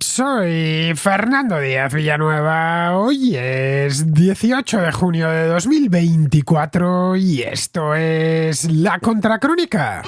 Soy Fernando Díaz Villanueva. Hoy es 18 de junio de 2024 y esto es La Contracrónica.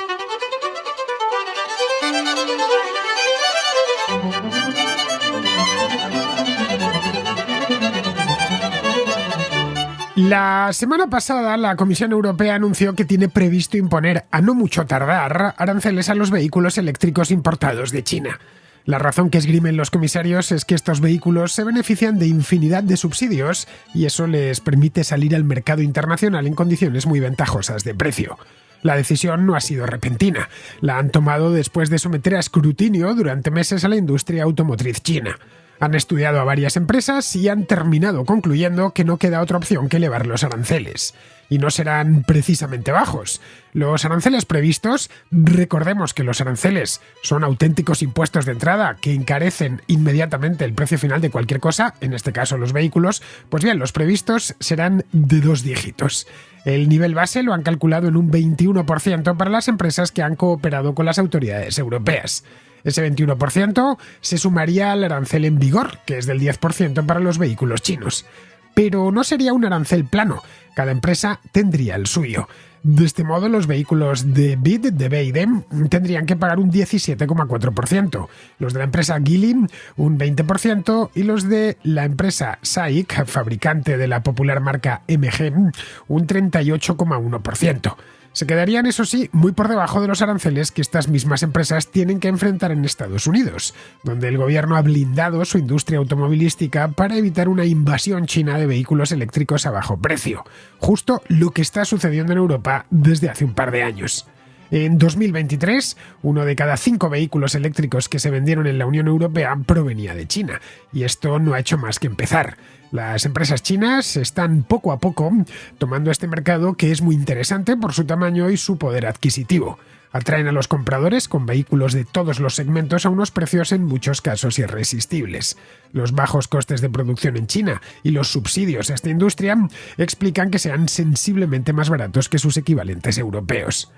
La semana pasada, la Comisión Europea anunció que tiene previsto imponer, a no mucho tardar, aranceles a los vehículos eléctricos importados de China. La razón que esgrimen los comisarios es que estos vehículos se benefician de infinidad de subsidios y eso les permite salir al mercado internacional en condiciones muy ventajosas de precio. La decisión no ha sido repentina. La han tomado después de someter a escrutinio durante meses a la industria automotriz china. Han estudiado a varias empresas y han terminado concluyendo que no queda otra opción que elevar los aranceles. Y no serán precisamente bajos. Los aranceles previstos, recordemos que los aranceles son auténticos impuestos de entrada que encarecen inmediatamente el precio final de cualquier cosa, en este caso los vehículos, pues bien, los previstos serán de 2 dígitos. El nivel base lo han calculado en un 21% para las empresas que han cooperado con las autoridades europeas. Ese 21% se sumaría al arancel en vigor, que es del 10% para los vehículos chinos. Pero no sería un arancel plano, cada empresa tendría el suyo. De este modo, los vehículos de BYD tendrían que pagar un 17,4%, los de la empresa Geely un 20% y los de la empresa SAIC, fabricante de la popular marca MG, un 38,1%. Se quedarían, eso sí, muy por debajo de los aranceles que estas mismas empresas tienen que enfrentar en Estados Unidos, donde el gobierno ha blindado su industria automovilística para evitar una invasión china de vehículos eléctricos a bajo precio, justo lo que está sucediendo en Europa desde hace un par de años. En 2023, 1 de cada 5 vehículos eléctricos que se vendieron en la Unión Europea provenía de China, y esto no ha hecho más que empezar. Las empresas chinas están poco a poco tomando este mercado que es muy interesante por su tamaño y su poder adquisitivo. Atraen a los compradores con vehículos de todos los segmentos a unos precios en muchos casos irresistibles. Los bajos costes de producción en China y los subsidios a esta industria explican que sean sensiblemente más baratos que sus equivalentes europeos.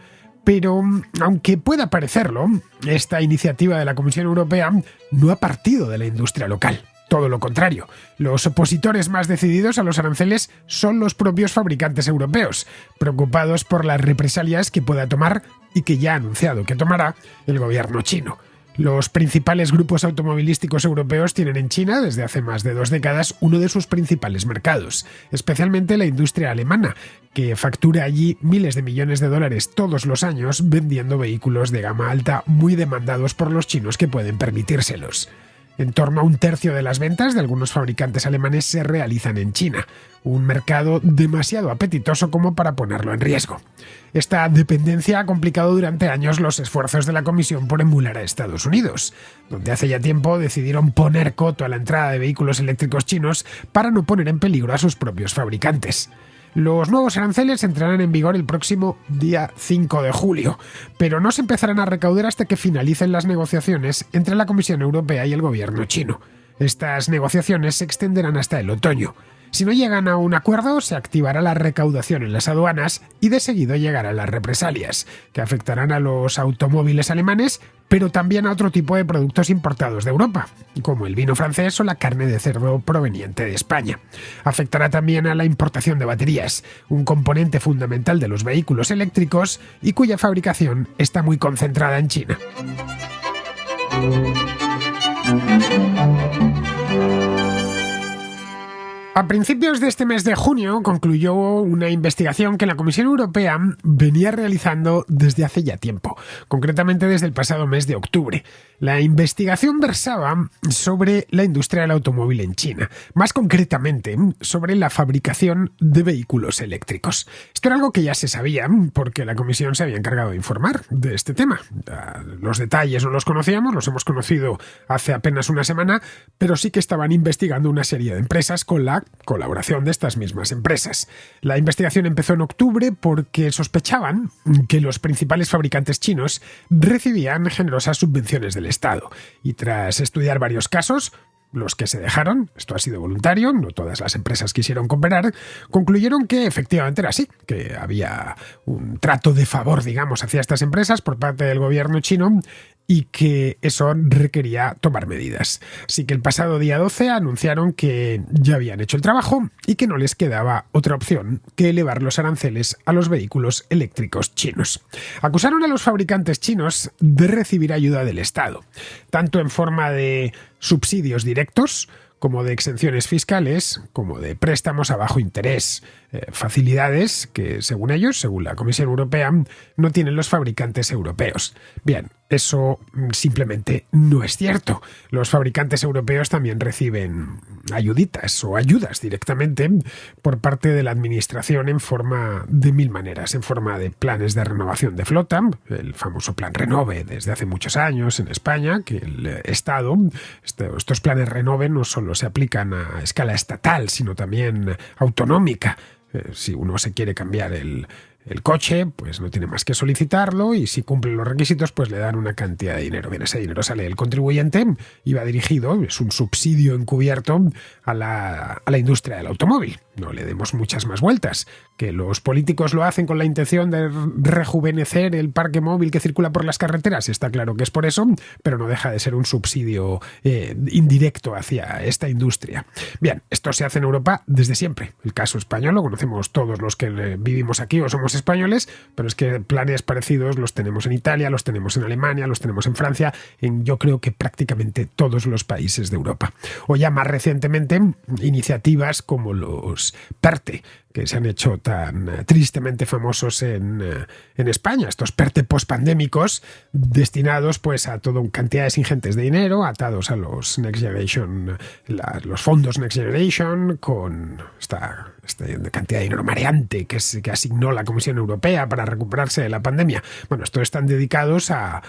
Pero, aunque pueda parecerlo, esta iniciativa de la Comisión Europea no ha partido de la industria local. Todo lo contrario, los opositores más decididos a los aranceles son los propios fabricantes europeos, preocupados por las represalias que pueda tomar y que ya ha anunciado que tomará el gobierno chino. Los principales grupos automovilísticos europeos tienen en China, desde hace más de 2 décadas, uno de sus principales mercados, especialmente la industria alemana, que factura allí miles de millones de dólares todos los años vendiendo vehículos de gama alta muy demandados por los chinos que pueden permitírselos. En torno a 1/3 de las ventas de algunos fabricantes alemanes se realizan en China, un mercado demasiado apetitoso como para ponerlo en riesgo. Esta dependencia ha complicado durante años los esfuerzos de la Comisión por emular a Estados Unidos, donde hace ya tiempo decidieron poner coto a la entrada de vehículos eléctricos chinos para no poner en peligro a sus propios fabricantes. Los nuevos aranceles entrarán en vigor el próximo día 5 de julio, pero no se empezarán a recaudar hasta que finalicen las negociaciones entre la Comisión Europea y el gobierno chino. Estas negociaciones se extenderán hasta el otoño. Si no llegan a un acuerdo, se activará la recaudación en las aduanas y de seguido llegarán las represalias, que afectarán a los automóviles alemanes, pero también a otro tipo de productos importados de Europa, como el vino francés o la carne de cerdo proveniente de España. Afectará también a la importación de baterías, un componente fundamental de los vehículos eléctricos y cuya fabricación está muy concentrada en China. A principios de este mes de junio concluyó una investigación que la Comisión Europea venía realizando desde hace ya tiempo, concretamente desde el pasado mes de octubre. La investigación versaba sobre la industria del automóvil en China, más concretamente sobre la fabricación de vehículos eléctricos. Esto era algo que ya se sabía porque la Comisión se había encargado de informar de este tema. Los detalles no los conocíamos, los hemos conocido hace apenas una semana, pero sí que estaban investigando una serie de empresas con la colaboración de estas mismas empresas. La investigación empezó en octubre porque sospechaban que los principales fabricantes chinos recibían generosas subvenciones del Estado y tras estudiar varios casos, los que se dejaron, esto ha sido voluntario, no todas las empresas quisieron cooperar, concluyeron que efectivamente era así, que había un trato de favor, digamos, hacia estas empresas por parte del gobierno chino y que eso requería tomar medidas. Así que el pasado día 12 anunciaron que ya habían hecho el trabajo y que no les quedaba otra opción que elevar los aranceles a los vehículos eléctricos chinos. Acusaron a los fabricantes chinos de recibir ayuda del Estado, tanto en forma de subsidios directos, como de exenciones fiscales, como de préstamos a bajo interés, facilidades que, según ellos, según la Comisión Europea, no tienen los fabricantes europeos. Bien, eso simplemente no es cierto. Los fabricantes europeos también reciben ayuditas o ayudas directamente por parte de la administración en forma de mil maneras, en forma de planes de renovación de flota, el famoso plan Renove desde hace muchos años en España, que el Estado, estos planes Renove no solo se aplican a escala estatal, sino también autonómica. Si uno se quiere cambiar el coche, pues no tiene más que solicitarlo y si cumple los requisitos, pues le dan una cantidad de dinero. Bien, ese dinero sale del contribuyente y va dirigido, es un subsidio encubierto a la industria del automóvil. No le demos muchas más vueltas. Que los políticos lo hacen con la intención de rejuvenecer el parque móvil que circula por las carreteras, está claro que es por eso, pero no deja de ser un subsidio indirecto hacia esta industria. Bien, esto se hace en Europa desde siempre. El caso español lo conocemos todos los que vivimos aquí o somos españoles, pero es que planes parecidos los tenemos en Italia, los tenemos en Alemania, los tenemos en Francia, en yo creo que prácticamente todos los países de Europa. O ya más recientemente, iniciativas como los PERTE, que se han hecho tan tristemente famosos en España, estos PERTE pospandémicos destinados pues a toda cantidades ingentes de dinero, atados a los Next Generation, los fondos Next Generation, con esta cantidad de dinero mareante que asignó la Comisión Europea para recuperarse de la pandemia. Bueno, estos están dedicados a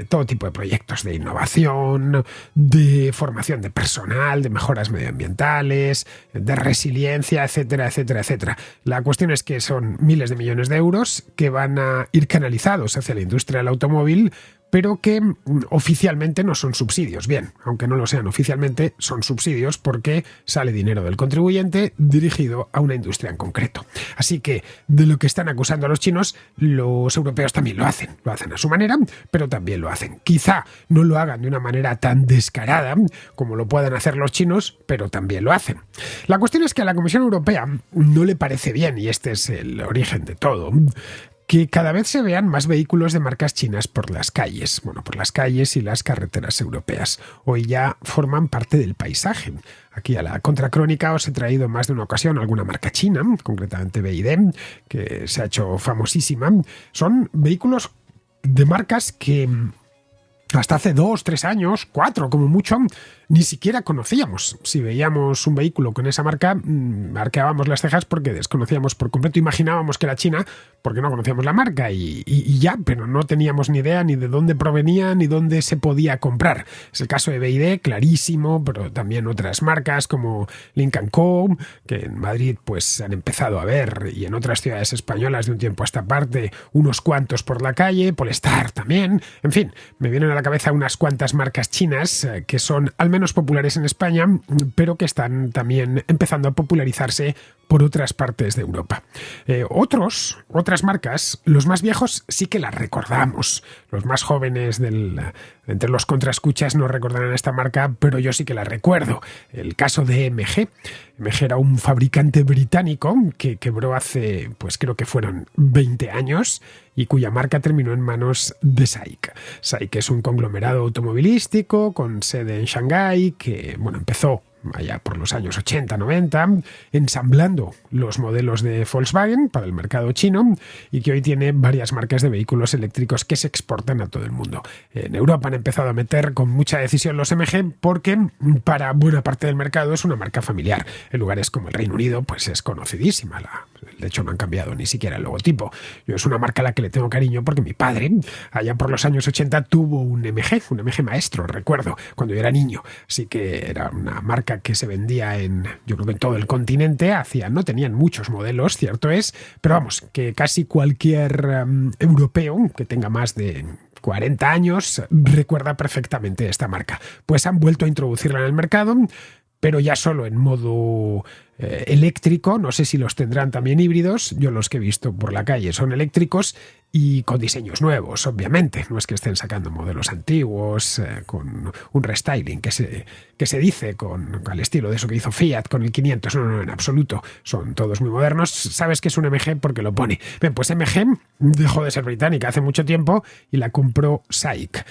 todo tipo de proyectos de innovación, de formación de personal, de mejoras medioambientales, de resiliencia, etcétera, etcétera, etcétera. La cuestión es que son miles de millones de euros que van a ir canalizados hacia la industria del automóvil, pero que oficialmente no son subsidios. Bien, aunque no lo sean oficialmente, son subsidios porque sale dinero del contribuyente dirigido a una industria en concreto. Así que de lo que están acusando a los chinos, los europeos también lo hacen a su manera, pero también lo hacen. Quizá no lo hagan de una manera tan descarada como lo puedan hacer los chinos, pero también lo hacen. La cuestión es que a la Comisión Europea no le parece bien, y este es el origen de todo, que cada vez se vean más vehículos de marcas chinas por las calles. Bueno, por las calles y las carreteras europeas. Hoy ya forman parte del paisaje. Aquí a la Contracrónica os he traído en más de una ocasión alguna marca china, concretamente BYD, que se ha hecho famosísima. Son vehículos de marcas que hasta hace 2, 3 años, 4 como mucho, ni siquiera conocíamos. Si veíamos un vehículo con esa marca, arqueábamos las cejas porque desconocíamos por completo, imaginábamos que era china porque no conocíamos la marca y ya, pero no teníamos ni idea ni de dónde provenía ni dónde se podía comprar. Es el caso de BYD, clarísimo, pero también otras marcas como Lynk & Co, que en Madrid pues se han empezado a ver, y en otras ciudades españolas de un tiempo a esta parte, unos cuantos por la calle, Polestar también, en fin, me vienen a la cabeza unas cuantas marcas chinas que son al menos populares en España, pero que están también empezando a popularizarse por otras partes de Europa. Otras marcas, los más viejos sí que las recordamos. Los más jóvenes entre los contraescuchas no recordarán esta marca, pero yo sí que la recuerdo. El caso de MG. MG era un fabricante británico que quebró hace, pues creo que fueron 20 años y cuya marca terminó en manos de SAIC. SAIC es un conglomerado automovilístico con sede en Shanghái que, bueno, empezó allá por los años 80-90, ensamblando los modelos de Volkswagen para el mercado chino y que hoy tiene varias marcas de vehículos eléctricos que se exportan a todo el mundo. En Europa han empezado a meter con mucha decisión los MG porque para buena parte del mercado es una marca familiar. En lugares como el Reino Unido pues es conocidísima. De hecho no han cambiado ni siquiera el logotipo. Yo es una marca a la que le tengo cariño porque mi padre allá por los años 80 tuvo un MG Maestro, recuerdo, cuando yo era niño. Así que era una marca que se vendía yo creo que en todo el continente, no tenían muchos modelos, cierto es, pero vamos, que casi cualquier europeo que tenga más de 40 años recuerda perfectamente esta marca. Pues han vuelto a introducirla en el mercado, pero ya solo en modo eléctrico, no sé si los tendrán también híbridos, yo los que he visto por la calle son eléctricos y con diseños nuevos, obviamente, no es que estén sacando modelos antiguos con un restyling que se dice al estilo de eso que hizo Fiat con el 500, no, en absoluto, son todos muy modernos, sabes que es un MG porque lo pone. Bien, pues MG dejó de ser británica hace mucho tiempo y la compró SAIC,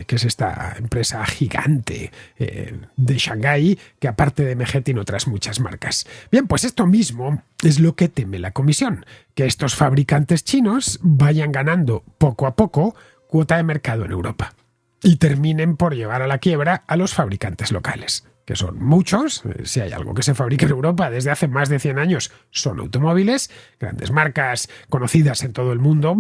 que es esta empresa gigante de Shanghái, que aparte de MG tiene otras muchas marcas. Bien, pues esto mismo es lo que teme la Comisión, que estos fabricantes chinos vayan ganando poco a poco cuota de mercado en Europa y terminen por llevar a la quiebra a los fabricantes locales, que son muchos. Si hay algo que se fabrica en Europa desde hace más de 100 años son automóviles, grandes marcas conocidas en todo el mundo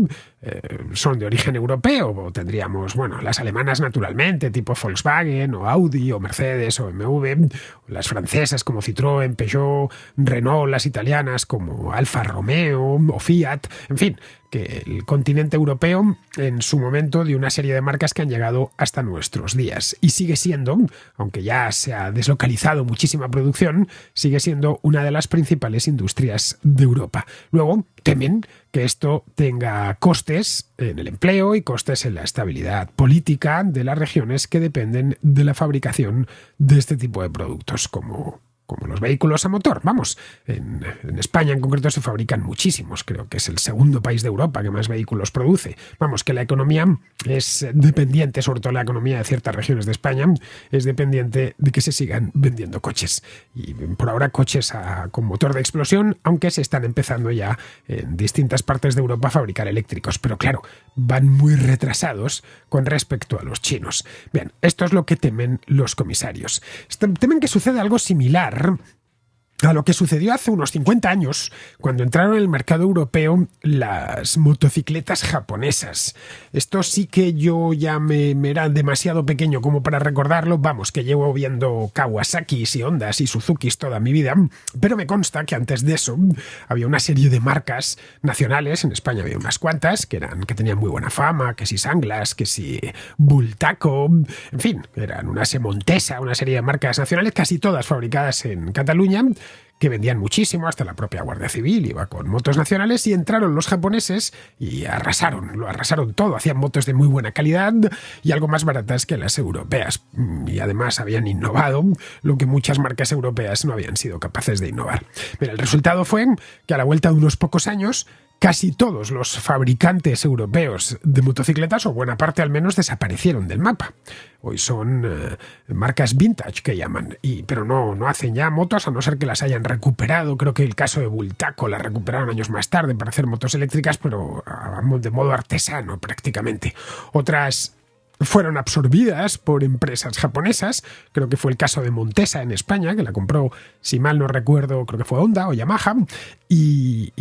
son de origen europeo, o tendríamos, las alemanas naturalmente, tipo Volkswagen o Audi o Mercedes o BMW, o las francesas como Citroën, Peugeot, Renault, las italianas como Alfa Romeo o Fiat, en fin, que el continente europeo en su momento dio una serie de marcas que han llegado hasta nuestros días y sigue siendo, aunque ya se ha deslocalizado muchísima producción, sigue siendo una de las principales industrias de Europa. Luego temen que esto tenga costes en el empleo y costes en la estabilidad política de las regiones que dependen de la fabricación de este tipo de productos, como los vehículos a motor. Vamos, en España en concreto se fabrican muchísimos, creo que es el segundo país de Europa que más vehículos produce. Vamos, que la economía es dependiente, sobre todo la economía de ciertas regiones de España, es dependiente de que se sigan vendiendo coches. Y por ahora coches con motor de explosión, aunque se están empezando ya en distintas partes de Europa a fabricar eléctricos. Pero claro, van muy retrasados con respecto a los chinos. Bien, esto es lo que temen los comisarios. Temen que suceda algo similar a lo que sucedió hace unos 50 años, cuando entraron en el mercado europeo las motocicletas japonesas. Esto sí que yo ya me era demasiado pequeño como para recordarlo. Vamos, que llevo viendo Kawasakis y Hondas y Suzukis toda mi vida, pero me consta que antes de eso había una serie de marcas nacionales, en España había unas cuantas, que tenían muy buena fama, que si Sanglas, que si Bultaco, en fin, eran una Montesa, una serie de marcas nacionales, casi todas fabricadas en Cataluña, que vendían muchísimo, hasta la propia Guardia Civil iba con motos nacionales, y entraron los japoneses y lo arrasaron todo, hacían motos de muy buena calidad y algo más baratas que las europeas, y además habían innovado lo que muchas marcas europeas no habían sido capaces de innovar. Pero el resultado fue que a la vuelta de unos pocos años casi todos los fabricantes europeos de motocicletas, o buena parte al menos, desaparecieron del mapa. Hoy son marcas vintage que llaman, pero no hacen ya motos, a no ser que las hayan recuperado. Creo que el caso de Bultaco la recuperaron años más tarde para hacer motos eléctricas, pero de modo artesano prácticamente. Otras fueron absorbidas por empresas japonesas, creo que fue el caso de Montesa en España, que la compró, si mal no recuerdo, creo que fue Honda o Yamaha, y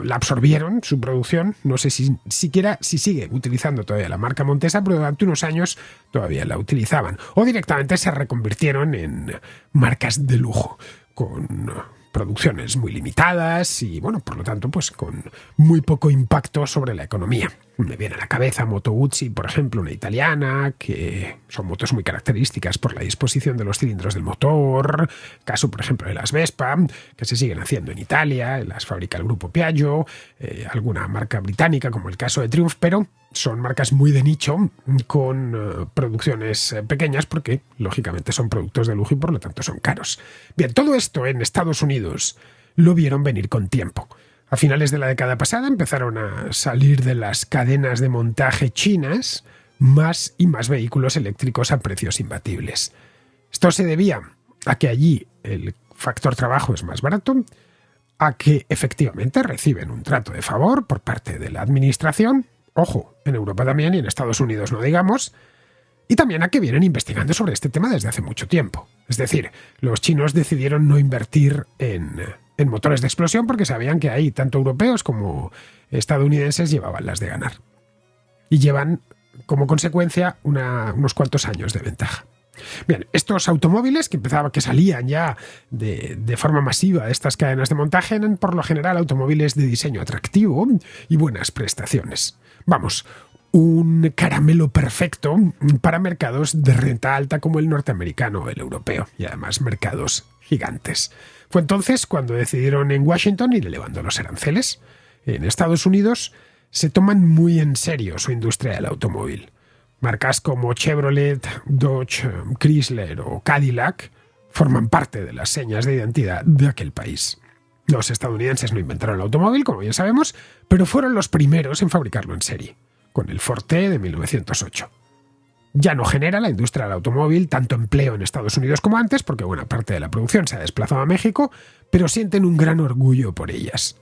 la absorbieron, su producción. No sé si sigue utilizando todavía la marca Montesa, pero durante unos años todavía la utilizaban. O directamente se reconvirtieron en marcas de lujo, con producciones muy limitadas y, por lo tanto, pues con muy poco impacto sobre la economía. Me viene a la cabeza Moto Guzzi, por ejemplo, una italiana, que son motos muy características por la disposición de los cilindros del motor. Caso, por ejemplo, de las Vespa, que se siguen haciendo en Italia, las fabrica el grupo Piaggio, alguna marca británica, como el caso de Triumph, pero son marcas muy de nicho, con producciones pequeñas, porque lógicamente son productos de lujo y por lo tanto son caros. Bien, todo esto en Estados Unidos lo vieron venir con tiempo. A finales de la década pasada empezaron a salir de las cadenas de montaje chinas más y más vehículos eléctricos a precios imbatibles. Esto se debía a que allí el factor trabajo es más barato, a que efectivamente reciben un trato de favor por parte de la administración, ojo, en Europa también y en Estados Unidos no digamos, y también a que vienen investigando sobre este tema desde hace mucho tiempo. Es decir, los chinos decidieron no invertir en motores de explosión porque sabían que ahí tanto europeos como estadounidenses llevaban las de ganar. Y llevan, como consecuencia, unos cuantos años de ventaja. Bien, estos automóviles que salían ya de forma masiva de estas cadenas de montaje eran por lo general automóviles de diseño atractivo y buenas prestaciones. Vamos, un caramelo perfecto para mercados de renta alta como el norteamericano o el europeo, y además mercados gigantes. Fue entonces cuando decidieron en Washington ir elevando los aranceles. En Estados Unidos se toman muy en serio su industria del automóvil. Marcas como Chevrolet, Dodge, Chrysler o Cadillac forman parte de las señas de identidad de aquel país. Los estadounidenses no inventaron el automóvil, como bien sabemos, pero fueron los primeros en fabricarlo en serie, con el Ford T de 1908. Ya no genera la industria del automóvil tanto empleo en Estados Unidos como antes, porque buena parte de la producción se ha desplazado a México, pero sienten un gran orgullo por ellas.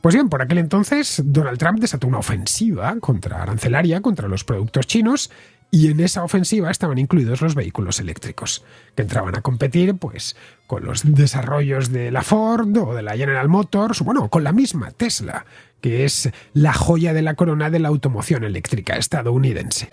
Pues bien, por aquel entonces Donald Trump desató una ofensiva arancelaria contra los productos chinos, y en esa ofensiva estaban incluidos los vehículos eléctricos, que entraban a competir pues con los desarrollos de la Ford o de la General Motors, bueno, con la misma Tesla, que es la joya de la corona de la automoción eléctrica estadounidense.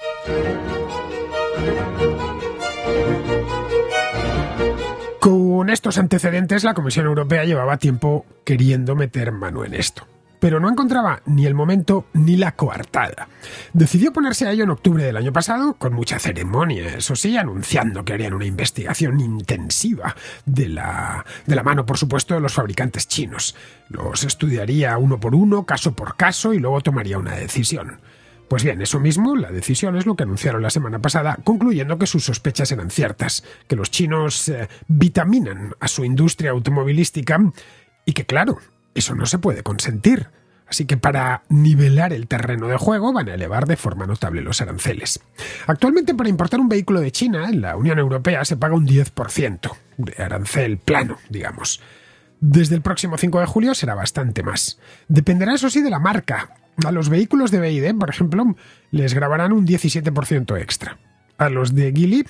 Con estos antecedentes, la Comisión Europea llevaba tiempo queriendo meter mano en esto, pero no encontraba ni el momento ni la coartada. Decidió ponerse a ello en octubre del año pasado, con mucha ceremonia, eso sí, anunciando que harían una investigación intensiva de la mano, por supuesto, de los fabricantes chinos. Los estudiaría uno por uno, caso por caso, y luego tomaría una decisión. Pues bien, eso mismo, la decisión es lo que anunciaron la semana pasada, concluyendo que sus sospechas eran ciertas, que los chinos vitaminan a su industria automovilística y que, claro, eso no se puede consentir. Así que para nivelar el terreno de juego van a elevar de forma notable los aranceles. Actualmente, para importar un vehículo de China en la Unión Europea se paga un 10% de arancel plano, digamos. Desde el próximo 5 de julio será bastante más. Dependerá, eso sí, de la marca. A los vehículos de BYD, por ejemplo, les grabarán un 17% extra. A los de Geely,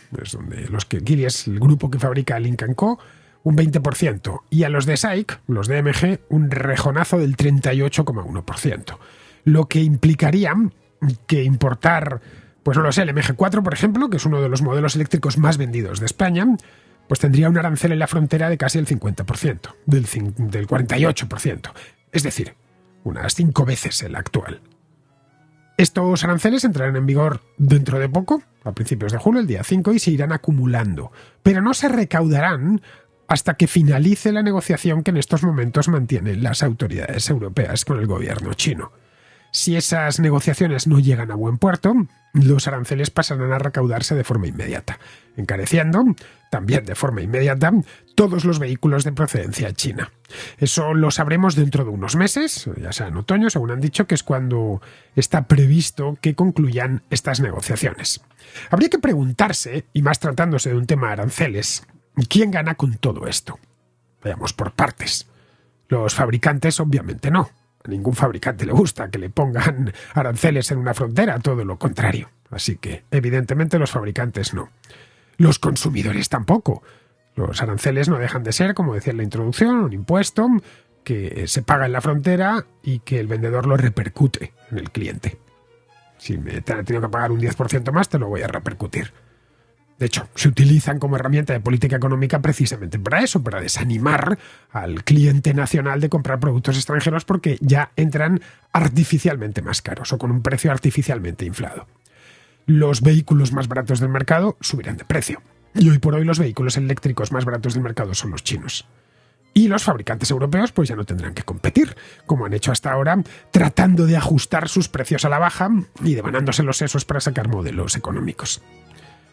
Geely es el grupo que fabrica el Lynk & Co., un 20%. Y a los de SAIC, los de MG, un rejonazo del 38,1%. Lo que implicaría que importar, pues no lo sé, el MG4, por ejemplo, que es uno de los modelos eléctricos más vendidos de España, pues tendría un arancel en la frontera de casi el 50%, del 48%. Es decir, unas 5 veces el actual. Estos aranceles entrarán en vigor dentro de poco, a principios de julio, el día 5, y se irán acumulando, pero no se recaudarán hasta que finalice la negociación que en estos momentos mantienen las autoridades europeas con el gobierno chino. Si esas negociaciones no llegan a buen puerto, los aranceles pasarán a recaudarse de forma inmediata, encareciendo, también de forma inmediata, todos los vehículos de procedencia china. Eso lo sabremos dentro de unos meses, ya sea en otoño, según han dicho, que es cuando está previsto que concluyan estas negociaciones. Habría que preguntarse, y más tratándose de un tema de aranceles, ¿quién gana con todo esto? Vayamos por partes. Los fabricantes, obviamente no. A ningún fabricante le gusta que le pongan aranceles en una frontera, todo lo contrario. Así que, evidentemente, los fabricantes no. Los consumidores tampoco. Los aranceles no dejan de ser, como decía en la introducción, un impuesto que se paga en la frontera y que el vendedor lo repercute en el cliente. Si me te han tenido que pagar un 10% más, te lo voy a repercutir. De hecho, se utilizan como herramienta de política económica precisamente para eso, para desanimar al cliente nacional de comprar productos extranjeros porque ya entran artificialmente más caros o con un precio artificialmente inflado. Los vehículos más baratos del mercado subirán de precio. Y hoy por hoy los vehículos eléctricos más baratos del mercado son los chinos. Y los fabricantes europeos pues ya no tendrán que competir, como han hecho hasta ahora, tratando de ajustar sus precios a la baja y devanándose los sesos para sacar modelos económicos.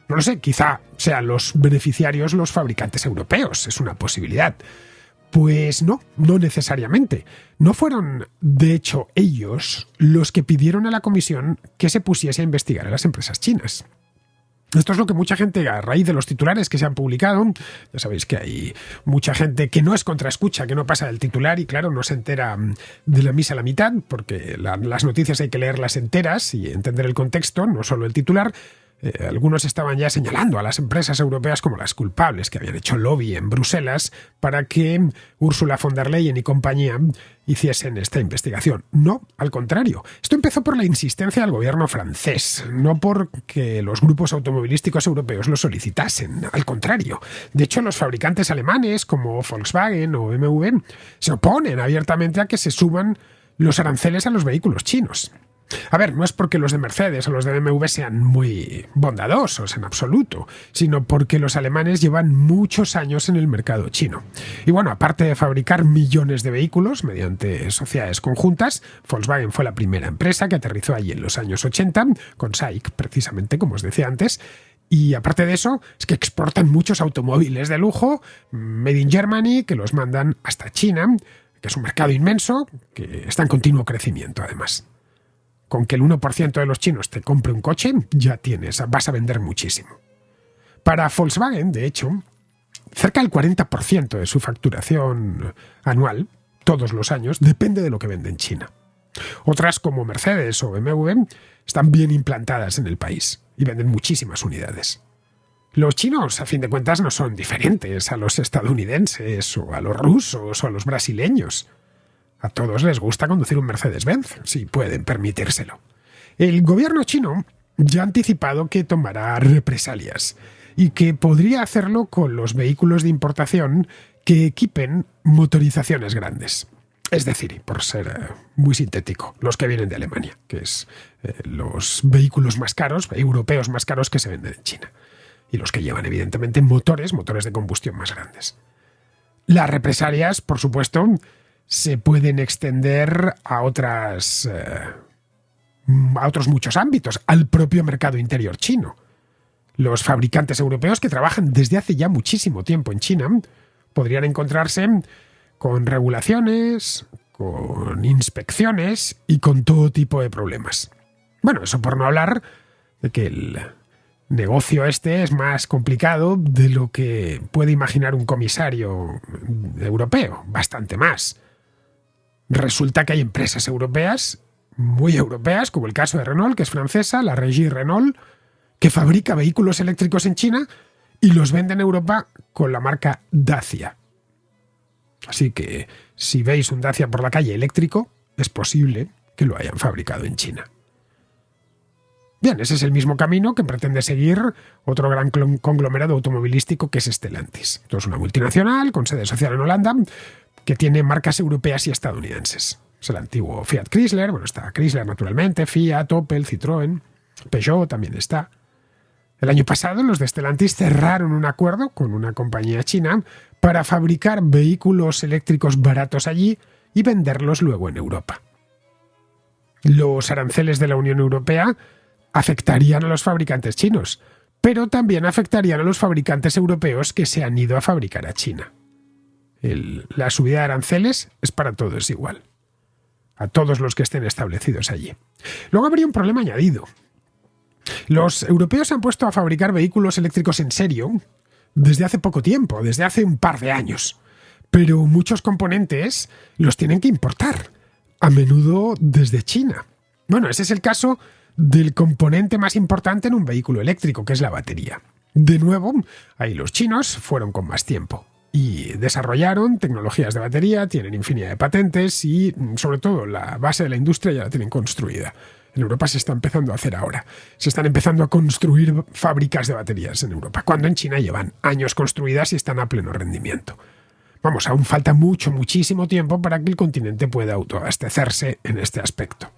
No lo sé, quizá sean los beneficiarios los fabricantes europeos, es una posibilidad. Pues no necesariamente. No fueron, de hecho, ellos los que pidieron a la Comisión que se pusiese a investigar a las empresas chinas. Esto es lo que mucha gente, a raíz de los titulares que se han publicado, ya sabéis que hay mucha gente que no es contraescucha, que no pasa del titular y claro, no se entera de la misa a la mitad, porque las noticias hay que leerlas enteras y entender el contexto, no solo el titular. Algunos estaban ya señalando a las empresas europeas como las culpables, que habían hecho lobby en Bruselas para que Ursula von der Leyen y compañía hiciesen esta investigación. No, al contrario. Esto empezó por la insistencia del gobierno francés, no porque los grupos automovilísticos europeos lo solicitasen. Al contrario. De hecho, los fabricantes alemanes como Volkswagen o BMW se oponen abiertamente a que se suban los aranceles a los vehículos chinos. A ver, no es porque los de Mercedes o los de BMW sean muy bondadosos en absoluto, sino porque los alemanes llevan muchos años en el mercado chino. Y bueno, aparte de fabricar millones de vehículos mediante sociedades conjuntas, Volkswagen fue la primera empresa que aterrizó allí en los años 80, con SAIC precisamente, como os decía antes. Y aparte de eso, es que exportan muchos automóviles de lujo, made in Germany, que los mandan hasta China, que es un mercado inmenso, que está en continuo crecimiento además. Con que el 1% de los chinos te compre un coche, ya vas a vender muchísimo. Para Volkswagen, de hecho, cerca del 40% de su facturación anual, todos los años, depende de lo que vende en China. Otras, como Mercedes o BMW, están bien implantadas en el país y venden muchísimas unidades. Los chinos, a fin de cuentas, no son diferentes a los estadounidenses o a los rusos o a los brasileños. A todos les gusta conducir un Mercedes-Benz, si pueden permitírselo. El gobierno chino ya ha anticipado que tomará represalias y que podría hacerlo con los vehículos de importación que equipen motorizaciones grandes. Es decir, por ser muy sintético, los que vienen de Alemania, que es los vehículos más caros, europeos más caros que se venden en China. Y los que llevan, evidentemente, motores de combustión más grandes. Las represalias, por supuesto, se pueden extender a otros muchos ámbitos, al propio mercado interior chino. Los fabricantes europeos que trabajan desde hace ya muchísimo tiempo en China podrían encontrarse con regulaciones, con inspecciones y con todo tipo de problemas. Bueno, eso por no hablar de que el negocio este es más complicado de lo que puede imaginar un comisario europeo, bastante más. Resulta que hay empresas europeas, muy europeas, como el caso de Renault, que es francesa, la Régie Renault, que fabrica vehículos eléctricos en China y los vende en Europa con la marca Dacia. Así que si veis un Dacia por la calle eléctrico, es posible que lo hayan fabricado en China. Bien, ese es el mismo camino que pretende seguir otro gran conglomerado automovilístico que es Stellantis. Esto es una multinacional con sede social en Holanda que tiene marcas europeas y estadounidenses. Es el antiguo Fiat Chrysler, bueno, está Chrysler naturalmente, Fiat, Opel, Citroën, Peugeot también está. El año pasado los de Stellantis cerraron un acuerdo con una compañía china para fabricar vehículos eléctricos baratos allí y venderlos luego en Europa. Los aranceles de la Unión Europea afectarían a los fabricantes chinos, pero también afectarían a los fabricantes europeos que se han ido a fabricar a China. La subida de aranceles es para todos igual, a todos los que estén establecidos allí. Luego habría un problema añadido. Los europeos se han puesto a fabricar vehículos eléctricos en serio desde hace poco tiempo, desde hace un par de años, pero muchos componentes los tienen que importar, a menudo desde China. Bueno, ese es el caso del componente más importante en un vehículo eléctrico, que es la batería. De nuevo, ahí los chinos fueron con más tiempo y desarrollaron tecnologías de batería, tienen infinidad de patentes y, sobre todo, la base de la industria ya la tienen construida. En Europa se está empezando a hacer ahora. Se están empezando a construir fábricas de baterías en Europa, cuando en China llevan años construidas y están a pleno rendimiento. Vamos, aún falta muchísimo tiempo para que el continente pueda autoabastecerse en este aspecto.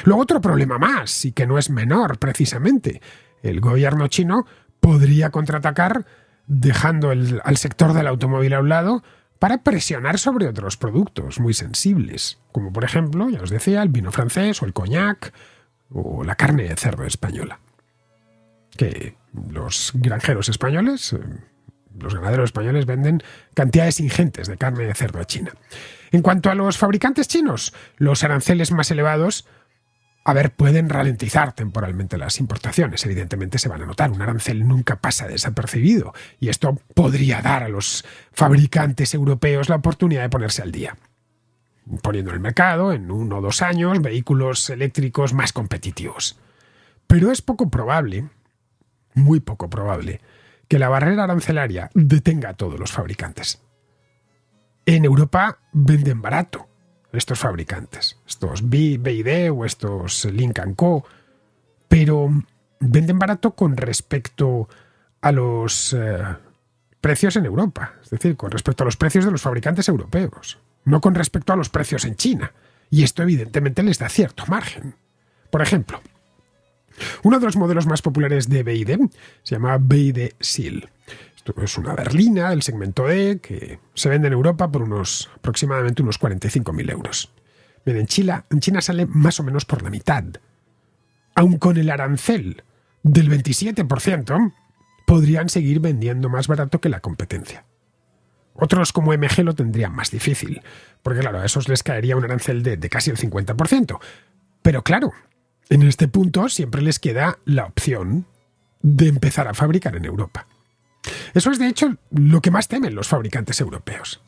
Luego otro problema más, y que no es menor precisamente. El gobierno chino podría contraatacar dejando al sector del automóvil a un lado para presionar sobre otros productos muy sensibles, como por ejemplo, ya os decía, el vino francés o el coñac o la carne de cerdo española. Que los granjeros españoles, los ganaderos españoles venden cantidades ingentes de carne de cerdo a China. En cuanto a los fabricantes chinos, los aranceles más elevados, pueden ralentizar temporalmente las importaciones. Evidentemente se van a notar. Un arancel nunca pasa desapercibido y esto podría dar a los fabricantes europeos la oportunidad de ponerse al día, poniendo en el mercado, en 1 o 2 años, vehículos eléctricos más competitivos. Pero es poco probable, muy poco probable, que la barrera arancelaria detenga a todos los fabricantes. En Europa venden barato estos fabricantes, estos BYD o estos Lynk & Co, pero venden barato con respecto a los precios en Europa, es decir, con respecto a los precios de los fabricantes europeos, no con respecto a los precios en China, y esto evidentemente les da cierto margen. Por ejemplo, uno de los modelos más populares de BYD se llama BYD Seal. Esto es una berlina del segmento E que se vende en Europa por aproximadamente unos 45.000 euros. Bien, en China sale más o menos por la mitad. Aun con el arancel del 27%, podrían seguir vendiendo más barato que la competencia. Otros como MG lo tendrían más difícil, porque claro, a esos les caería un arancel de casi el 50%. Pero claro, en este punto siempre les queda la opción de empezar a fabricar en Europa. Eso es de hecho lo que más temen los fabricantes europeos.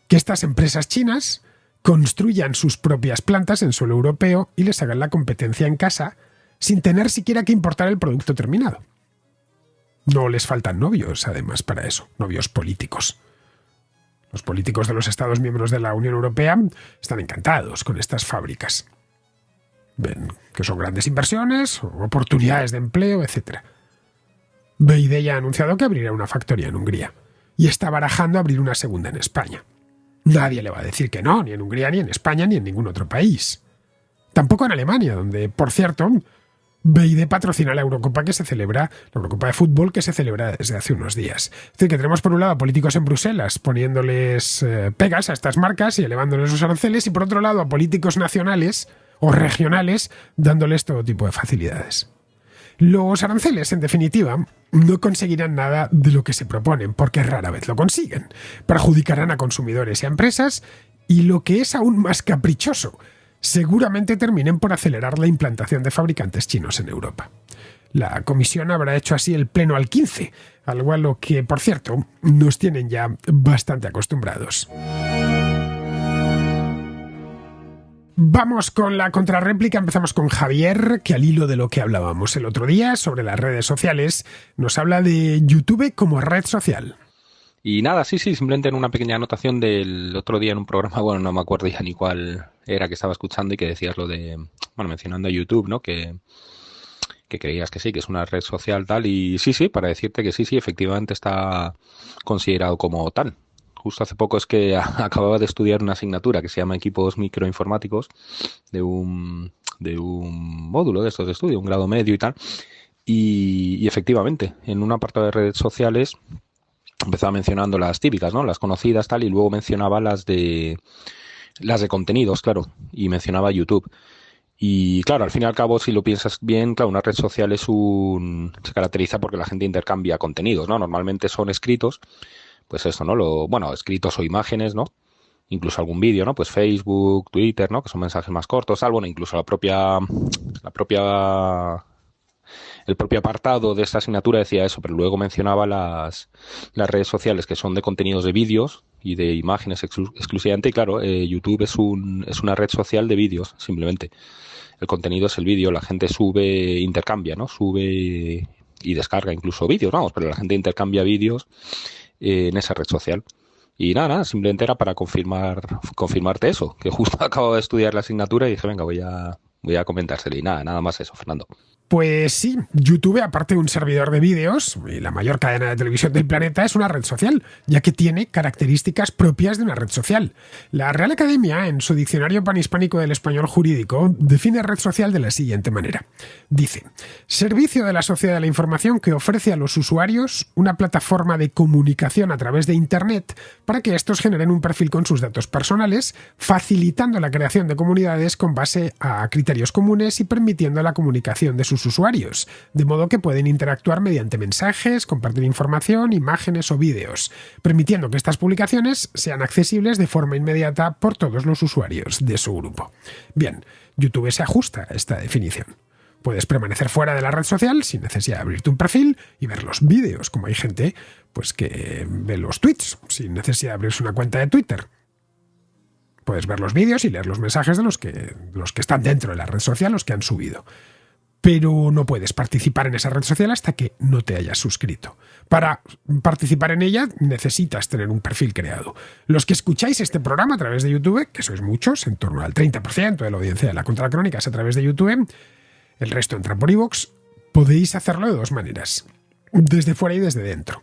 Que estas empresas chinas construyan sus propias plantas en suelo europeo y les hagan la competencia en casa sin tener siquiera que importar el producto terminado. No les faltan novios, además, para eso, novios políticos. Los políticos de los Estados miembros de la Unión Europea están encantados con estas fábricas. Ven que son grandes inversiones, oportunidades de empleo, etc. BYD ya ha anunciado que abrirá una factoría en Hungría y está barajando abrir una segunda en España. Nadie le va a decir que no, ni en Hungría, ni en España, ni en ningún otro país. Tampoco en Alemania, donde, por cierto, BYD patrocina la Eurocopa la Eurocopa de fútbol que se celebra desde hace unos días. Es decir, que tenemos por un lado a políticos en Bruselas poniéndoles pegas a estas marcas y elevándoles los aranceles, y por otro lado a políticos nacionales o regionales dándoles todo tipo de facilidades. Los aranceles, en definitiva, no conseguirán nada de lo que se proponen, porque rara vez lo consiguen. Perjudicarán a consumidores y a empresas, y lo que es aún más caprichoso, seguramente terminen por acelerar la implantación de fabricantes chinos en Europa. La Comisión habrá hecho así el pleno al 15, algo a lo que, por cierto, nos tienen ya bastante acostumbrados. Vamos con la contrarréplica. Empezamos con Javier, que al hilo de lo que hablábamos el otro día sobre las redes sociales, nos habla de YouTube como red social. Y nada, sí, simplemente en una pequeña anotación del otro día en un programa, bueno, no me acuerdo ya ni cuál era que estaba escuchando, y que decías lo de, bueno, mencionando a YouTube, ¿no? Que creías que sí, que es una red social tal, y sí, para decirte que sí, efectivamente está considerado como tal. Justo hace poco es que acababa de estudiar una asignatura que se llama Equipos Microinformáticos de un módulo de estos de estudio, un grado medio y tal, y efectivamente, en un apartado de redes sociales empezaba mencionando las típicas, ¿no? Las conocidas tal, y luego mencionaba las de contenidos, claro, y mencionaba YouTube. Y claro, al fin y al cabo, si lo piensas bien, claro, una red social se caracteriza porque la gente intercambia contenidos, ¿no? Normalmente son escritos, pues eso, ¿no? Escritos o imágenes, ¿no? Incluso algún vídeo, ¿no? Pues Facebook, Twitter, ¿no? Que son mensajes más cortos, tal. Bueno, incluso el propio apartado de esta asignatura decía eso, pero luego mencionaba las redes sociales que son de contenidos de vídeos y de imágenes exclusivamente. Y claro, YouTube es una red social de vídeos, simplemente. El contenido es el vídeo, la gente intercambia, ¿no? Sube y descarga incluso vídeos, vamos, pero la gente intercambia vídeos en esa red social. Y nada, simplemente era para confirmarte eso, que justo acabo de estudiar la asignatura y dije, venga, voy a comentárselo. Y nada más eso, Fernando. Pues sí, YouTube, aparte de un servidor de vídeos y la mayor cadena de televisión del planeta, es una red social, ya que tiene características propias de una red social. La Real Academia, en su Diccionario Panhispánico del Español Jurídico, define red social de la siguiente manera. Dice: servicio de la sociedad de la información que ofrece a los usuarios una plataforma de comunicación a través de Internet para que estos generen un perfil con sus datos personales, facilitando la creación de comunidades con base a criterios comunes y permitiendo la comunicación de sus usuarios, de modo que pueden interactuar mediante mensajes, compartir información, imágenes o vídeos, permitiendo que estas publicaciones sean accesibles de forma inmediata por todos los usuarios de su grupo. Bien, YouTube se ajusta a esta definición. Puedes permanecer fuera de la red social sin necesidad de abrirte un perfil y ver los vídeos, como hay gente pues que ve los tweets sin necesidad de abrirse una cuenta de Twitter. Puedes ver los vídeos y leer los mensajes de los que están dentro de la red social, los que han subido. Pero no puedes participar en esa red social hasta que no te hayas suscrito. Para participar en ella necesitas tener un perfil creado. Los que escucháis este programa a través de YouTube, que sois muchos, en torno al 30% de la audiencia de la Contracrónica es a través de YouTube, el resto entra por iVoox, podéis hacerlo de dos maneras, desde fuera y desde dentro.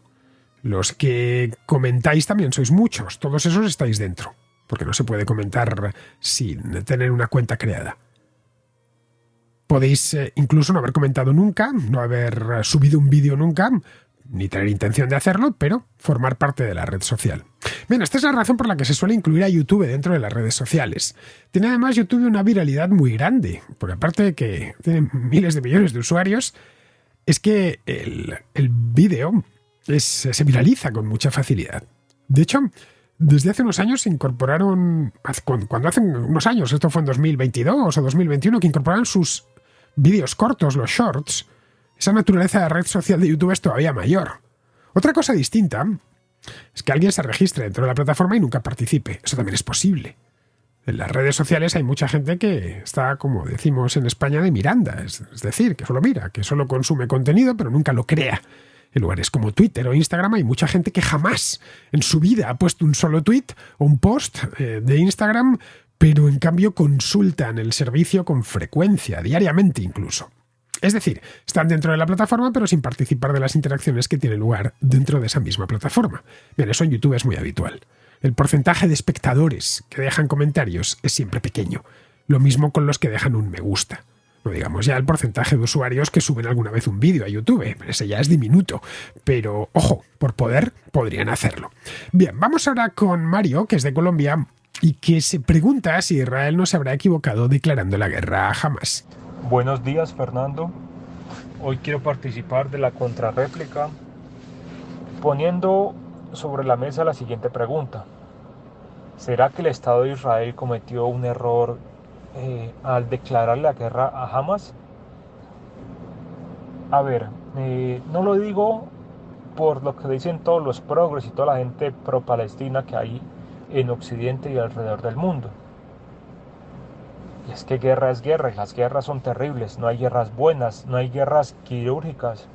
Los que comentáis también sois muchos, todos esos estáis dentro, porque no se puede comentar sin tener una cuenta creada. Podéis incluso no haber comentado nunca, no haber subido un vídeo nunca, ni tener intención de hacerlo, pero formar parte de la red social. Bien, esta es la razón por la que se suele incluir a YouTube dentro de las redes sociales. Tiene además YouTube una viralidad muy grande, porque aparte de que tiene miles de millones de usuarios, es que el vídeo se viraliza con mucha facilidad. De hecho, desde hace unos años se incorporaron, cuando hace unos años, esto fue en 2022 o 2021, que incorporaron sus vídeos cortos, los shorts. Esa naturaleza de red social de YouTube es todavía mayor. Otra cosa distinta es que alguien se registre dentro de la plataforma y nunca participe. Eso también es posible. En las redes sociales hay mucha gente que está, como decimos en España, de Miranda. Es decir, que solo mira, que solo consume contenido, pero nunca lo crea. En lugares como Twitter o Instagram hay mucha gente que jamás en su vida ha puesto un solo tweet o un post de Instagram, pero en cambio consultan el servicio con frecuencia, diariamente incluso. Es decir, están dentro de la plataforma pero sin participar de las interacciones que tienen lugar dentro de esa misma plataforma. Bien, eso en YouTube es muy habitual. El porcentaje de espectadores que dejan comentarios es siempre pequeño. Lo mismo con los que dejan un me gusta. No digamos ya el porcentaje de usuarios que suben alguna vez un vídeo a YouTube. Ese ya es diminuto. Pero, ojo, por poder, podrían hacerlo. Bien, vamos ahora con Mario, que es de Colombia, y que se pregunta si Israel no se habrá equivocado declarando la guerra a Hamas. Buenos días, Fernando. Hoy quiero participar de la contrarréplica poniendo sobre la mesa la siguiente pregunta. ¿Será que el Estado de Israel cometió un error al declarar la guerra a Hamas? A ver, no lo digo por lo que dicen todos los progres y toda la gente pro-palestina que hay en Occidente y alrededor del mundo. Y es que guerra es guerra, y las guerras son terribles, no hay guerras buenas, no hay guerras quirúrgicas.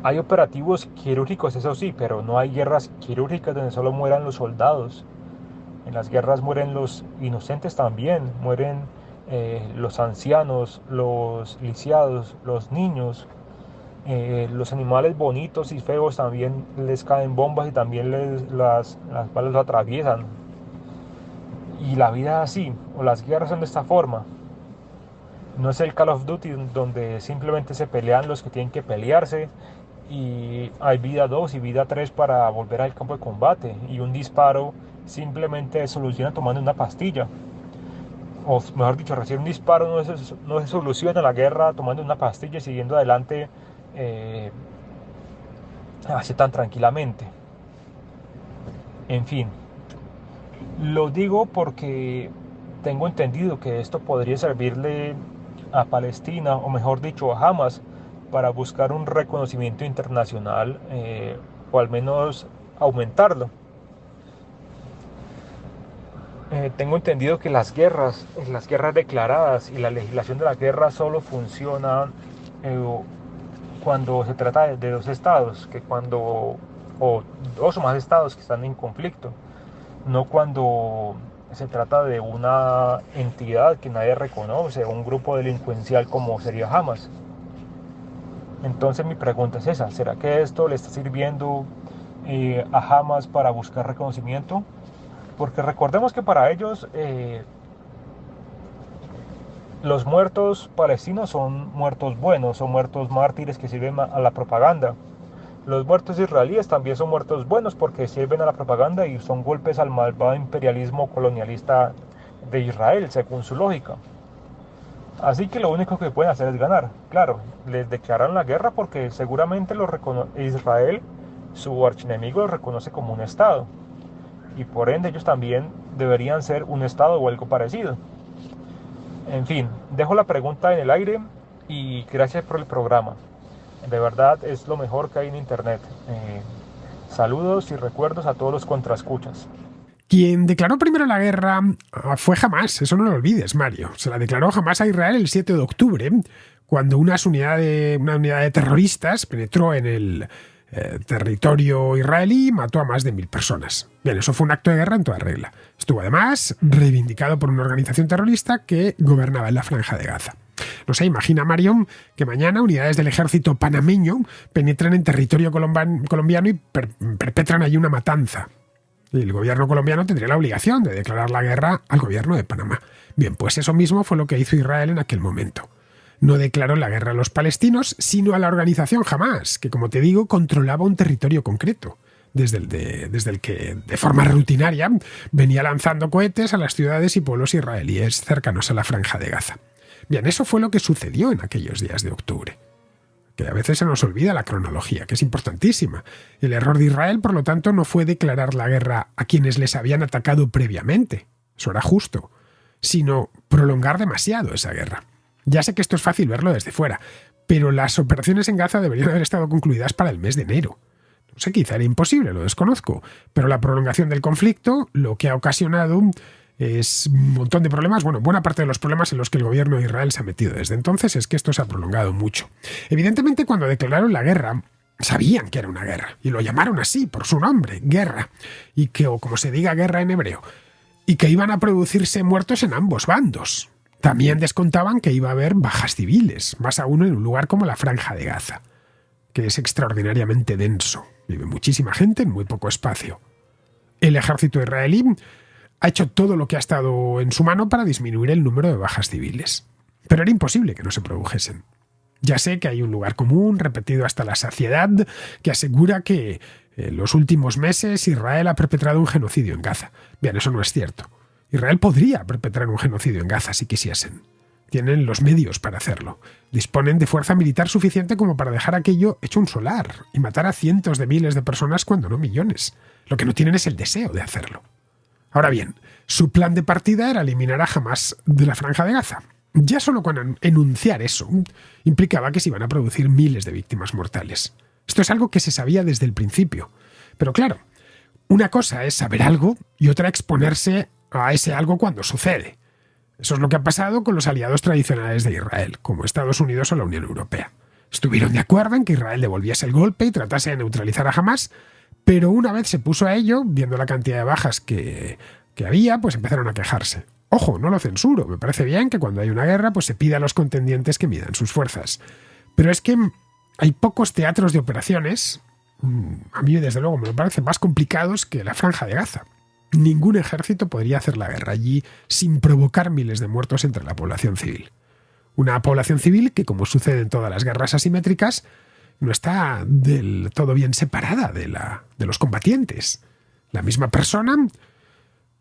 Hay operativos quirúrgicos, eso sí, pero no hay guerras quirúrgicas donde solo mueran los soldados. En las guerras mueren los inocentes también, mueren los ancianos, los lisiados, los niños, los animales bonitos y feos también les caen bombas y también las balas lo atraviesan. Y la vida es así, o las guerras son de esta forma. No es el Call of Duty donde simplemente se pelean los que tienen que pelearse y hay vida 2 y vida 3 para volver al campo de combate y un disparo simplemente se soluciona tomando una pastilla. O mejor dicho, recibir un disparo no se soluciona la guerra tomando una pastilla y siguiendo adelante así tan tranquilamente. En fin. Lo digo porque tengo entendido que esto podría servirle a Palestina, o mejor dicho a Hamas, para buscar un reconocimiento internacional o al menos aumentarlo. Tengo entendido que las guerras declaradas y la legislación de la guerra solo funciona cuando se trata de dos estados, o dos o más estados que están en conflicto. No cuando se trata de una entidad que nadie reconoce, un grupo delincuencial como sería Hamas. Entonces mi pregunta es esa, ¿será que esto le está sirviendo a Hamas para buscar reconocimiento? Porque recordemos que para ellos los muertos palestinos son muertos buenos, son muertos mártires que sirven a la propaganda. Los muertos israelíes también son muertos buenos porque sirven a la propaganda y son golpes al malvado imperialismo colonialista de Israel, según su lógica. Así que lo único que pueden hacer es ganar. Claro, les declaran la guerra porque seguramente Israel, su archienemigo, lo reconoce como un Estado. Y por ende ellos también deberían ser un Estado o algo parecido. En fin, dejo la pregunta en el aire y gracias por el programa. De verdad es lo mejor que hay en internet. Saludos y recuerdos a todos los contraescuchas. Quien declaró primero la guerra fue Hamas, eso no lo olvides, Mario. Se la declaró Hamas a Israel el 7 de octubre, cuando una unidad de terroristas penetró en el territorio israelí y mató a más de 1.000 personas. Bien, eso fue un acto de guerra en toda regla. Estuvo además reivindicado por una organización terrorista que gobernaba en la Franja de Gaza. No sé, imagina, Mario, que mañana unidades del ejército panameño penetran en territorio colombiano y perpetran allí una matanza. Y el gobierno colombiano tendría la obligación de declarar la guerra al gobierno de Panamá. Bien, pues eso mismo fue lo que hizo Israel en aquel momento. No declaró la guerra a los palestinos, sino a la organización Hamás, que, como te digo, controlaba un territorio concreto, desde el que, de forma rutinaria, venía lanzando cohetes a las ciudades y pueblos israelíes cercanos a la Franja de Gaza. Bien, eso fue lo que sucedió en aquellos días de octubre. Que a veces se nos olvida la cronología, que es importantísima. El error de Israel, por lo tanto, no fue declarar la guerra a quienes les habían atacado previamente, eso era justo, sino prolongar demasiado esa guerra. Ya sé que esto es fácil verlo desde fuera, pero las operaciones en Gaza deberían haber estado concluidas para el mes de enero. No sé, quizá era imposible, lo desconozco, pero la prolongación del conflicto lo que ha ocasionado es un montón de problemas, bueno, buena parte de los problemas en los que el gobierno de Israel se ha metido desde entonces es que esto se ha prolongado mucho. Evidentemente, cuando declararon la guerra, sabían que era una guerra, y lo llamaron así, por su nombre, guerra, y que, o como se diga guerra en hebreo, y que iban a producirse muertos en ambos bandos. También descontaban que iba a haber bajas civiles, más aún en un lugar como la Franja de Gaza, que es extraordinariamente denso. Vive muchísima gente en muy poco espacio. El ejército israelí ha hecho todo lo que ha estado en su mano para disminuir el número de bajas civiles. Pero era imposible que no se produjesen. Ya sé que hay un lugar común, repetido hasta la saciedad, que asegura que en los últimos meses Israel ha perpetrado un genocidio en Gaza. Bien, eso no es cierto. Israel podría perpetrar un genocidio en Gaza si quisiesen. Tienen los medios para hacerlo. Disponen de fuerza militar suficiente como para dejar aquello hecho un solar y matar a cientos de miles de personas, cuando no millones. Lo que no tienen es el deseo de hacerlo. Ahora bien, su plan de partida era eliminar a Hamás de la Franja de Gaza. Ya solo con enunciar eso implicaba que se iban a producir miles de víctimas mortales. Esto es algo que se sabía desde el principio. Pero claro, una cosa es saber algo y otra exponerse a ese algo cuando sucede. Eso es lo que ha pasado con los aliados tradicionales de Israel, como Estados Unidos o la Unión Europea. Estuvieron de acuerdo en que Israel devolviese el golpe y tratase de neutralizar a Hamás, pero una vez se puso a ello, viendo la cantidad de bajas que había, pues empezaron a quejarse. Ojo, no lo censuro, me parece bien que cuando hay una guerra pues se pida a los contendientes que midan sus fuerzas. Pero es que hay pocos teatros de operaciones, a mí desde luego me parecen más complicados que la Franja de Gaza. Ningún ejército podría hacer la guerra allí sin provocar miles de muertos entre la población civil. Una población civil que, como sucede en todas las guerras asimétricas, no está del todo bien separada de los combatientes. La misma persona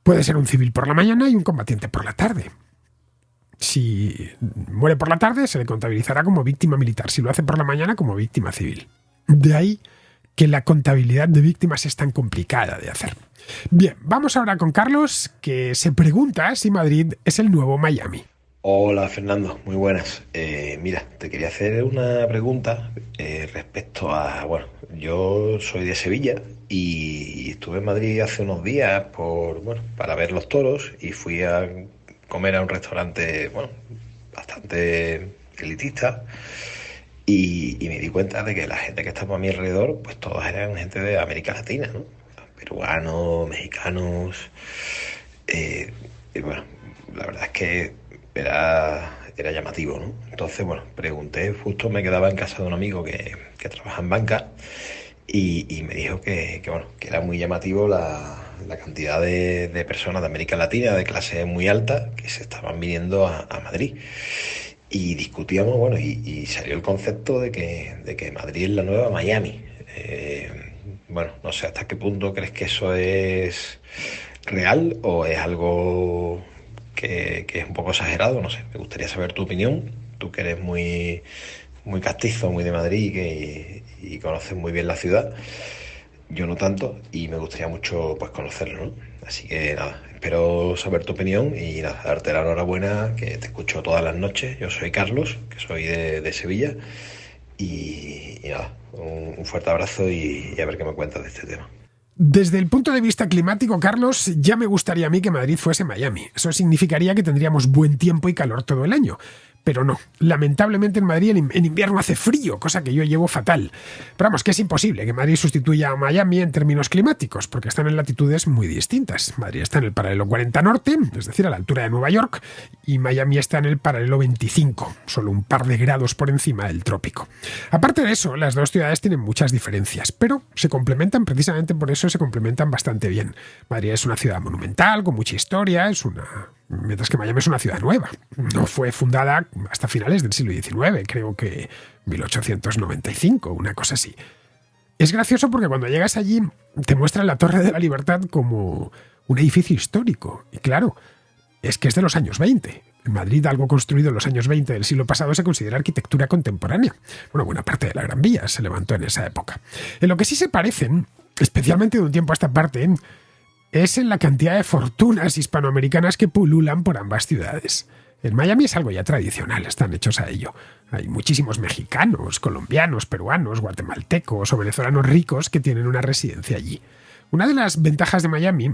puede ser un civil por la mañana y un combatiente por la tarde. Si muere por la tarde, se le contabilizará como víctima militar. Si lo hace por la mañana, como víctima civil. De ahí que la contabilidad de víctimas es tan complicada de hacer. Bien, vamos ahora con Carlos, que se pregunta si Madrid es el nuevo Miami. Hola Fernando, muy buenas. Mira, te quería hacer una pregunta respecto a, bueno, yo soy de Sevilla y estuve en Madrid hace unos días para ver los toros y fui a comer a un restaurante, bastante elitista y me di cuenta de que la gente que estaba a mi alrededor, pues todos eran gente de América Latina, ¿no? Peruanos, mexicanos, y bueno, la verdad es que era llamativo, ¿no? Entonces, pregunté, justo me quedaba en casa de un amigo que trabaja en banca y me dijo que era muy llamativo la cantidad de personas de América Latina, de clase muy alta, que se estaban viniendo a Madrid. Y discutíamos, y salió el concepto de que Madrid es la nueva Miami. No sé hasta qué punto crees que eso es real o es algo que es un poco exagerado, no sé. Me gustaría saber tu opinión, tú que eres muy, muy castizo, muy de Madrid y conoces muy bien la ciudad. Yo no tanto y me gustaría mucho pues conocerlo, ¿no? Así que nada, espero saber tu opinión y nada, darte la enhorabuena, que te escucho todas las noches. Yo soy Carlos, que soy de Sevilla y nada, un fuerte abrazo y a ver qué me cuentas de este tema. Desde el punto de vista climático, Carlos, ya me gustaría a mí que Madrid fuese Miami. Eso significaría que tendríamos buen tiempo y calor todo el año. Pero no, lamentablemente en Madrid en invierno hace frío, cosa que yo llevo fatal. Pero vamos, que es imposible que Madrid sustituya a Miami en términos climáticos, porque están en latitudes muy distintas. Madrid está en el paralelo 40 norte, es decir, a la altura de Nueva York, y Miami está en el paralelo 25, solo un par de grados por encima del trópico. Aparte de eso, las dos ciudades tienen muchas diferencias, pero se complementan, precisamente por eso se complementan bastante bien. Madrid es una ciudad monumental, con mucha historia, mientras que Miami es una ciudad nueva. No fue fundada hasta finales del siglo XIX, creo que 1895, una cosa así. Es gracioso porque cuando llegas allí te muestran la Torre de la Libertad como un edificio histórico. Y claro, es que es de los años 20. En Madrid, algo construido en los años 20 del siglo pasado se considera arquitectura contemporánea. Bueno, buena parte de la Gran Vía se levantó en esa época. En lo que sí se parecen, especialmente de un tiempo a esta parte, es en la cantidad de fortunas hispanoamericanas que pululan por ambas ciudades. En Miami es algo ya tradicional, están hechos a ello. Hay muchísimos mexicanos, colombianos, peruanos, guatemaltecos o venezolanos ricos que tienen una residencia allí. Una de las ventajas de Miami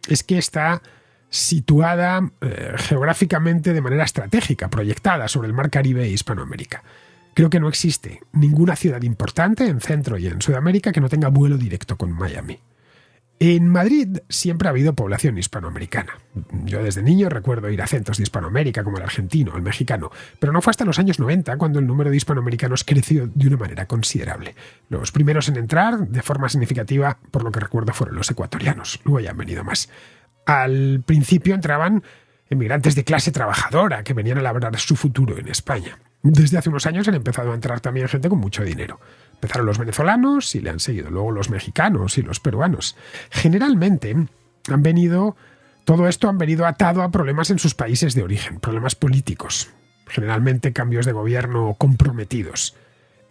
es que está situada geográficamente de manera estratégica, proyectada sobre el mar Caribe e Hispanoamérica. Creo que no existe ninguna ciudad importante en Centro y en Sudamérica que no tenga vuelo directo con Miami. En Madrid siempre ha habido población hispanoamericana. Yo desde niño recuerdo ir a centros de Hispanoamérica como el argentino, el mexicano, pero no fue hasta los años 90 cuando el número de hispanoamericanos creció de una manera considerable. Los primeros en entrar de forma significativa, por lo que recuerdo, fueron los ecuatorianos. Luego ya han venido más. Al principio entraban emigrantes de clase trabajadora que venían a labrar su futuro en España. Desde hace unos años han empezado a entrar también gente con mucho dinero. Empezaron los venezolanos y le han seguido luego los mexicanos y los peruanos. Generalmente todo esto han venido atado a problemas en sus países de origen, problemas políticos, generalmente cambios de gobierno comprometidos.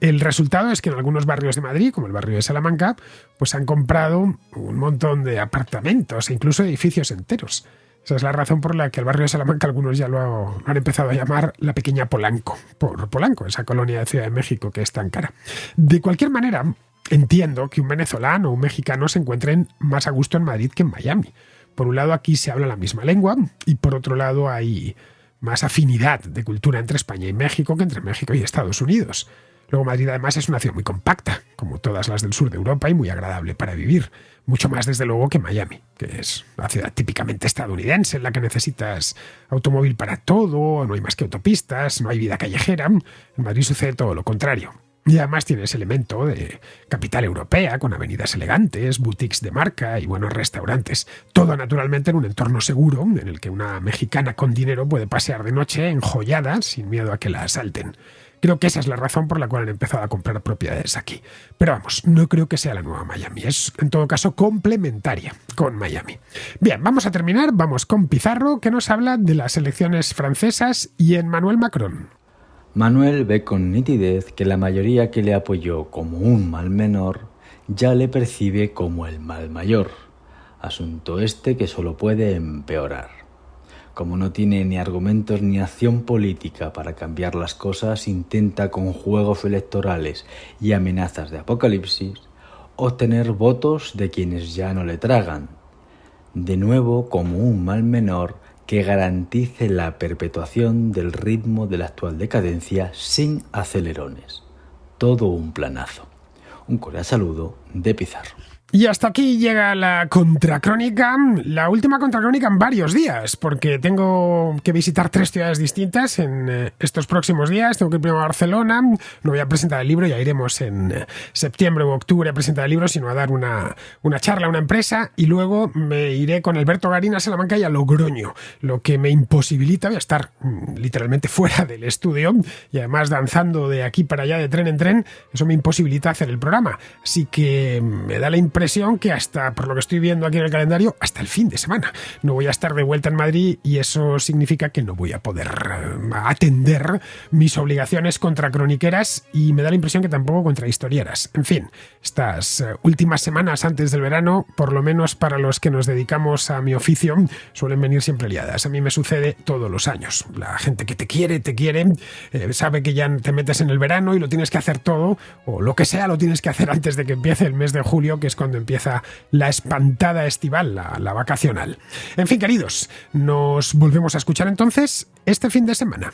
El resultado es que en algunos barrios de Madrid, como el barrio de Salamanca, pues han comprado un montón de apartamentos e incluso edificios enteros. Esa es la razón por la que el barrio de Salamanca algunos ya lo han empezado a llamar la pequeña Polanco, por Polanco, esa colonia de Ciudad de México que es tan cara. De cualquier manera, entiendo que un venezolano o un mexicano se encuentren más a gusto en Madrid que en Miami. Por un lado, aquí se habla la misma lengua y por otro lado hay más afinidad de cultura entre España y México que entre México y Estados Unidos. Luego Madrid además es una ciudad muy compacta, como todas las del sur de Europa, y muy agradable para vivir. Mucho más desde luego que Miami, que es una ciudad típicamente estadounidense en la que necesitas automóvil para todo, no hay más que autopistas, no hay vida callejera. En Madrid sucede todo lo contrario. Y además tiene ese elemento de capital europea, con avenidas elegantes, boutiques de marca y buenos restaurantes. Todo naturalmente en un entorno seguro, en el que una mexicana con dinero puede pasear de noche enjollada sin miedo a que la asalten. Creo que esa es la razón por la cual han empezado a comprar propiedades aquí. Pero vamos, no creo que sea la nueva Miami. Es, en todo caso, complementaria con Miami. Bien, vamos a terminar. Vamos con Pizarro, que nos habla de las elecciones francesas y Emmanuel Macron. Manuel ve con nitidez que la mayoría que le apoyó como un mal menor ya le percibe como el mal mayor. Asunto este que solo puede empeorar. Como no tiene ni argumentos ni acción política para cambiar las cosas, intenta con juegos electorales y amenazas de apocalipsis obtener votos de quienes ya no le tragan. De nuevo, como un mal menor que garantice la perpetuación del ritmo de la actual decadencia sin acelerones. Todo un planazo. Un cordial saludo de Pizarro. Y hasta aquí llega la contracrónica, la última contracrónica en varios días, porque tengo que visitar 3 ciudades distintas en estos próximos días. Tengo que ir primero a Barcelona, no voy a presentar el libro, ya iremos en septiembre u octubre a presentar el libro, sino a dar una charla a una empresa, y luego me iré con Alberto Garín a Salamanca y a Logroño, lo que me imposibilita, voy a estar literalmente fuera del estudio y además danzando de aquí para allá de tren en tren, eso me imposibilita hacer el programa. Así que me da la impresión que hasta, por lo que estoy viendo aquí en el calendario, hasta el fin de semana no voy a estar de vuelta en Madrid, y eso significa que no voy a poder atender mis obligaciones contracroniqueras, y me da la impresión que tampoco contrahistorieras. En fin, estas últimas semanas antes del verano, por lo menos para los que nos dedicamos a mi oficio, suelen venir siempre liadas. A mí me sucede todos los años. La gente que te quiere, sabe que ya te metes en el verano y lo tienes que hacer todo, o lo que sea lo tienes que hacer antes de que empiece el mes de julio, que es cuando empieza la espantada estival, la vacacional. En fin, queridos, nos volvemos a escuchar entonces este fin de semana.